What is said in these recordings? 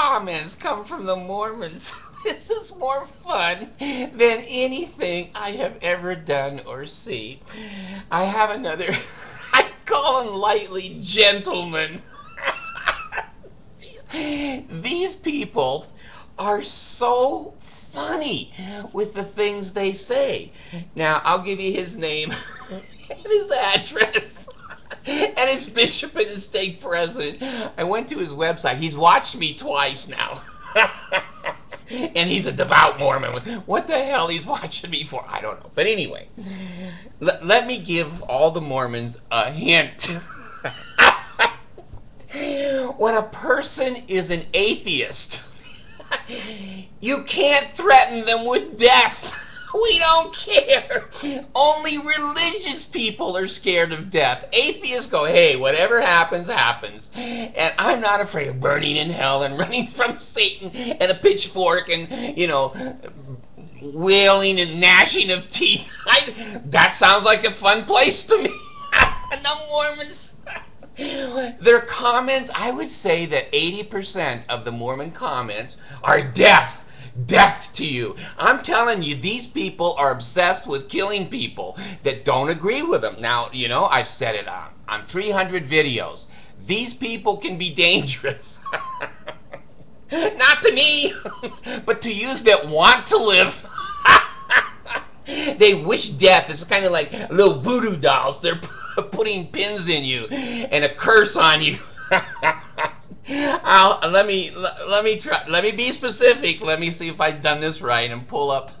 comments come from the Mormons. This is more fun than anything I have ever done or seen. I have another, I call them lightly gentlemen. These people are so funny with the things they say. Now, I'll give you his name and his address and his bishop and his stake president. I went to his website. He's watched me twice now. And he's a devout Mormon. What the hell he's watching me for? I don't know. But anyway, let me give all the Mormons a hint. When a person is an atheist, you can't threaten them with death. We don't care. Only religious people are scared of death. Atheists go, hey, whatever happens, happens. And I'm not afraid of burning in hell and running from Satan and a pitchfork and, you know, wailing and gnashing of teeth. That sounds like a fun place to me. The Mormons. Their comments, I would say that 80% of the Mormon comments are death. Death to you. I'm telling you, these people are obsessed with killing people that don't agree with them. Now, you know, I've said it on 300 videos. These people can be dangerous. Not to me, but to you that want to live. They wish death. It's kind of like little voodoo dolls. They're putting pins in you and a curse on you. Let me be specific. Let me see if I've done this right and pull up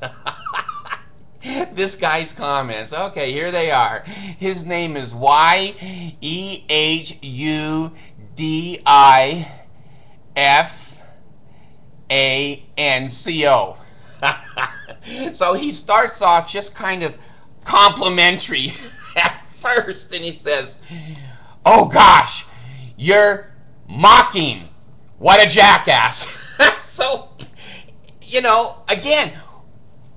this guy's comments. Okay, here they are. His name is YEHUDIFRANCO. So he starts off just kind of complimentary at first, and he says, "Oh gosh, you're mocking. What a jackass." So, you know, again,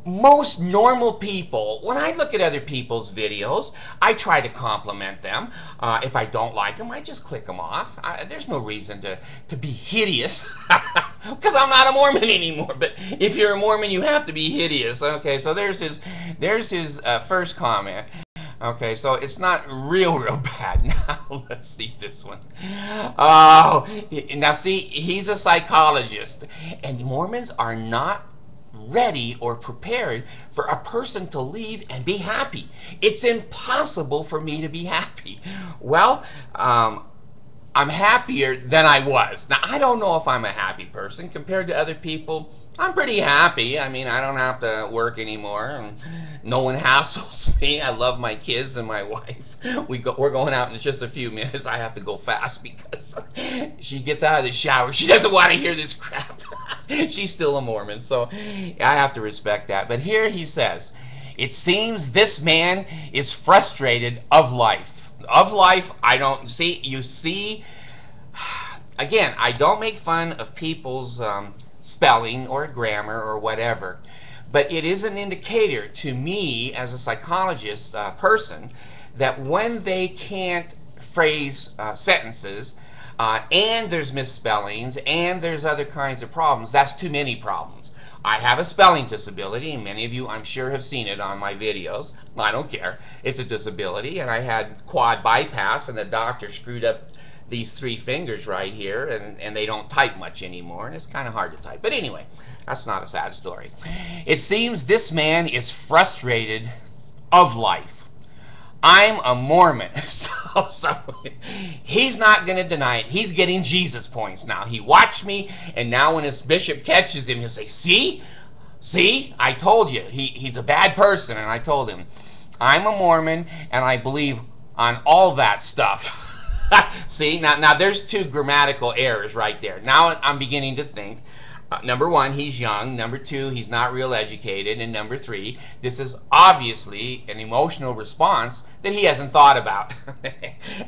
most normal people, when I look at other people's videos, I try to compliment them. If I don't like them, I just click them off. There's no reason to be hideous, because I'm not a Mormon anymore. But if you're a Mormon, you have to be hideous. Okay, so there's his first comment. Okay, so it's not real bad. Now, let's see this one. Oh, now see, he's a psychologist, and Mormons are not ready or prepared for a person to leave and be happy. It's impossible for me to be happy. Well, I'm happier than I was. Now, I don't know if I'm a happy person compared to other people. I'm pretty happy. I mean, I don't have to work anymore, and no one hassles me. I love my kids and my wife. We're going out in just a few minutes. I have to go fast because she gets out of the shower. She doesn't want to hear this crap. She's still a Mormon, so I have to respect that. But here he says, "It seems this man is frustrated of life." Of life, I don't see. You see, again, I don't make fun of people's spelling or grammar or whatever, but it is an indicator to me as a psychologist person that when they can't phrase sentences and there's misspellings and there's other kinds of problems, that's too many problems. I have a spelling disability, and many of you, I'm sure, have seen it on my videos. I don't care. It's a disability, and I had quad bypass, and the doctor screwed up these 3 fingers right here, and they don't type much anymore, and it's kind of hard to type. But anyway, that's not a sad story. "It seems this man is frustrated of life. I'm a Mormon." So he's not going to deny it. He's getting Jesus points now. He watched me, and now when his bishop catches him, he'll say, see, I told you, he's a bad person. And I told him, I'm a Mormon, and I believe on all that stuff. See, now there's 2 grammatical errors right there. Now I'm beginning to think, number 1, he's young. Number 2, he's not real educated. And number 3, this is obviously an emotional response that he hasn't thought about.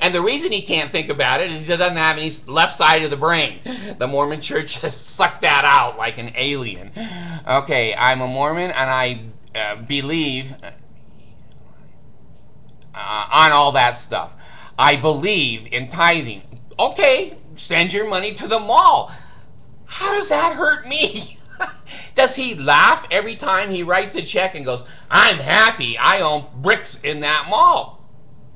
And the reason he can't think about it is he doesn't have any left side of the brain. The Mormon church has sucked that out like an alien. Okay, I'm a Mormon, and I believe on all that stuff. I believe in tithing. Okay, send your money to the mall. How does that hurt me? Does he laugh every time he writes a check and goes, I'm happy I own bricks in that mall?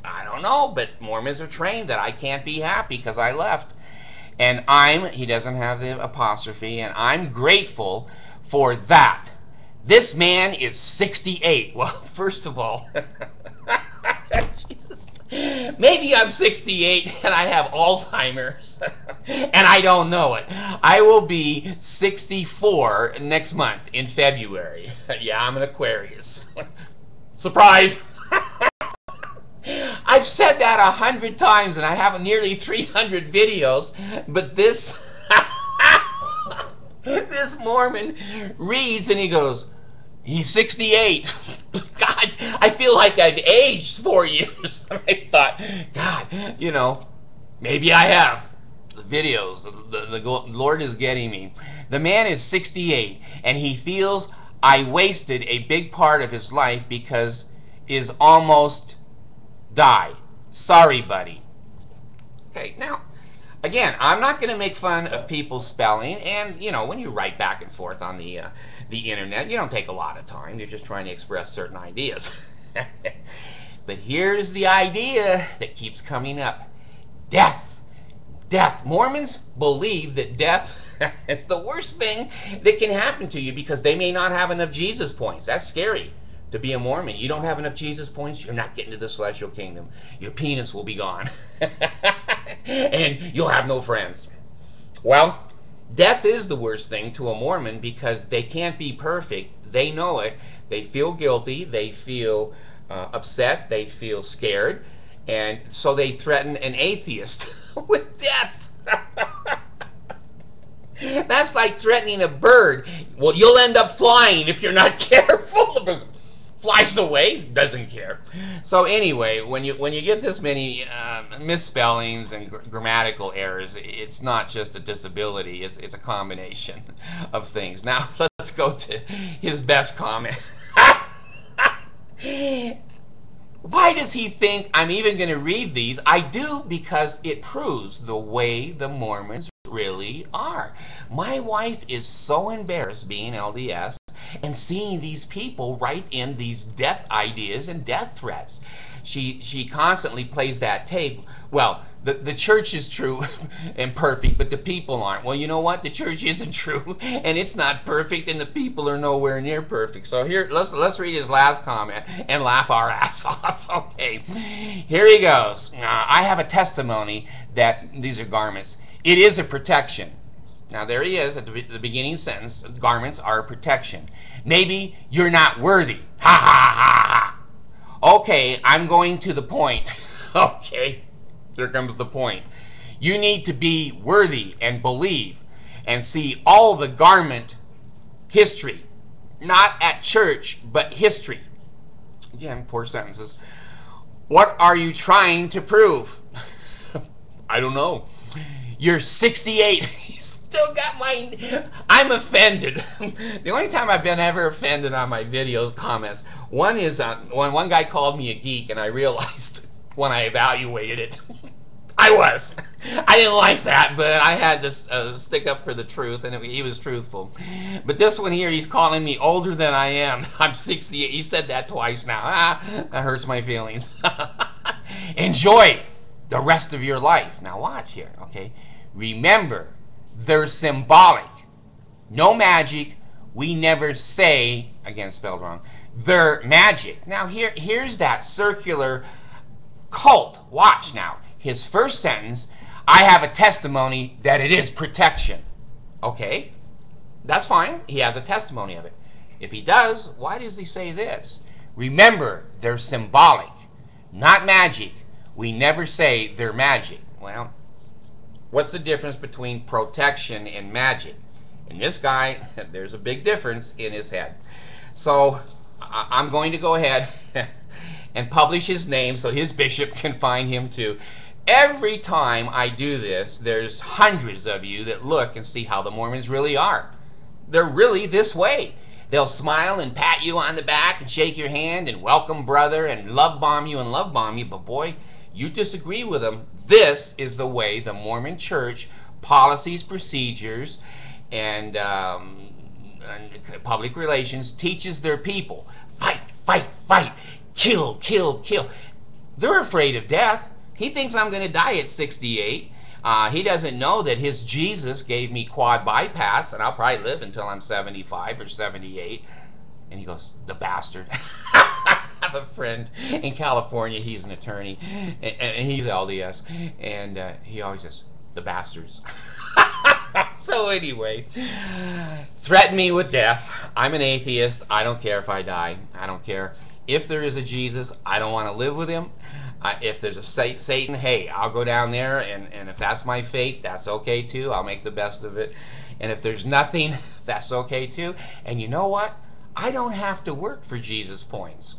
I don't know, but Mormons are trained that I can't be happy because I left. And he doesn't have the apostrophe, and I'm grateful for that. This man is 68. Well, first of all, Jesus. Maybe I'm 68 and I have Alzheimer's and I don't know it. I will be 64 next month in February. Yeah, I'm an Aquarius. Surprise! I've said that 100 times and I have nearly 300 videos, but this this Mormon reads and he goes, he's 68. God, I feel like I've aged 4 years. I thought, God, you know, maybe I have. The videos, the Lord is getting me. The man is 68, and he feels I wasted a big part of his life because is almost die. Sorry, buddy. Okay, now, again, I'm not going to make fun of people's spelling, and, you know, when you write back and forth on the internet, you don't take a lot of time. You're just trying to express certain ideas. But here's the idea that keeps coming up. Death. Death. Mormons believe that death is the worst thing that can happen to you because they may not have enough Jesus points. That's scary to be a Mormon. You don't have enough Jesus points, you're not getting to the celestial kingdom. Your penis will be gone. And you'll have no friends. Well, death is the worst thing to a Mormon because they can't be perfect. They know it. They feel guilty. They feel upset. They feel scared. And so they threaten an atheist with death. That's like threatening a bird. Well, you'll end up flying if you're not careful. Flies away, doesn't care. So anyway, when you get this many misspellings and grammatical errors, it's not just a disability, it's a combination of things. Now let's go to his best comment. Why does he think I'm even going to read these? I do, because it proves the way the Mormons really are. My wife is so embarrassed being LDS and seeing these people write in these death ideas and death threats. She constantly plays that tape. Well, the church is true and perfect, but the people aren't. Well, you know what? The church isn't true, and it's not perfect, and the people are nowhere near perfect. So here, let's read his last comment and laugh our ass off. Okay, here he goes. I have a testimony that these are garments. It is a protection. Now there he is at the beginning sentence. Garments are a protection. Maybe you're not worthy. Ha ha ha ha. Okay, I'm going to the point. Okay, here comes the point. You need to be worthy and believe and see all the garment history. Not at church, but history. Again, 4 sentences. What are you trying to prove? I don't know. You're 68. Still got mine. I'm offended. The only time I've been ever offended on my videos comments, one is when one guy called me a geek, and I realized when I evaluated it, I was. I didn't like that, but I had to stick up for the truth, and he was truthful. But this one here, he's calling me older than I am. I'm 68. He said that twice now. That hurts my feelings. Enjoy the rest of your life. Now watch here, okay? Remember, they're symbolic. No magic. We never say, again spelled wrong, they're magic. Now here's that circular cult. Watch now. His first sentence, I have a testimony that it is protection. Okay, that's fine. He has a testimony of it. If he does, why does he say this? Remember, they're symbolic, not magic. We never say they're magic. Well, what's the difference between protection and magic? And this guy, there's a big difference in his head. So I'm going to go ahead and publish his name so his bishop can find him too. Every time I do this, there's hundreds of you that look and see how the Mormons really are. They're really this way. They'll smile and pat you on the back and shake your hand and welcome brother and love bomb you and love bomb you, but boy, you disagree with them. This is the way the Mormon church, policies, procedures, and public relations teaches their people, fight, fight, fight, kill, kill, kill. They're afraid of death. He thinks I'm going to die at 68. He doesn't know that his Jesus gave me quad bypass, and I'll probably live until I'm 75 or 78. And he goes, the bastard. I have a friend in California. He's an attorney, and he's LDS, and he always says, the bastards. So anyway, threaten me with death. I'm an atheist. I don't care if I die. I don't care. If there is a Jesus, I don't want to live with him. If there's a Satan, hey, I'll go down there, and if that's my fate, that's okay too. I'll make the best of it. And if there's nothing, that's okay too. And you know what? I don't have to work for Jesus points.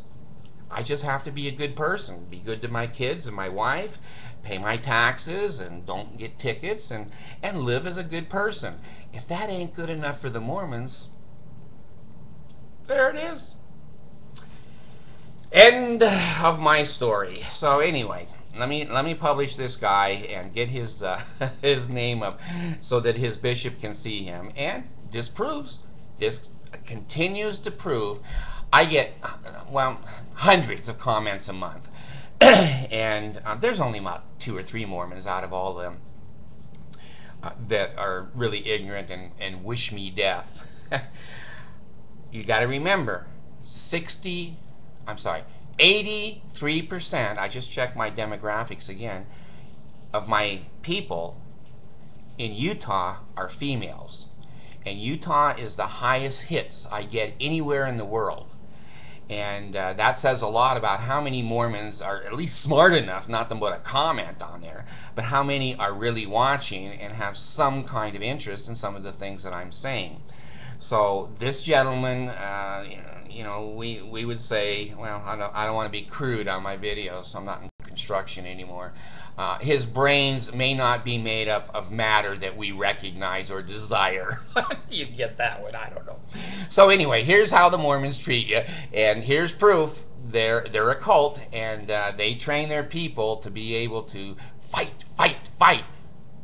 I just have to be a good person, be good to my kids and my wife, pay my taxes and don't get tickets, and live as a good person. If that ain't good enough for the Mormons, there it is. End of my story. So anyway, let me publish this guy and get his his name up so that his bishop can see him, and disproves. This continues to prove. I get, well, hundreds of comments a month, and there's only about 2 or 3 Mormons out of all of them that are really ignorant and wish me death. You got to remember, 83%, I just checked my demographics again, of my people in Utah are females. And Utah is the highest hits I get anywhere in the world. And that says a lot about how many Mormons are at least smart enough not to put a comment on there, but how many are really watching and have some kind of interest in some of the things that I'm saying. So this gentleman, you know, we would say, well, I don't want to be crude on my videos, so I'm not in construction anymore. His brains may not be made up of matter that we recognize or desire. You get that one? I don't know. So anyway, here's how the Mormons treat you, and here's proof. They're a cult, and they train their people to be able to fight, fight, fight.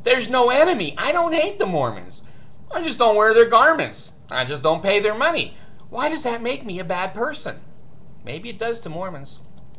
There's no enemy. I don't hate the Mormons. I just don't wear their garments. I just don't pay their money. Why does that make me a bad person? Maybe it does to Mormons.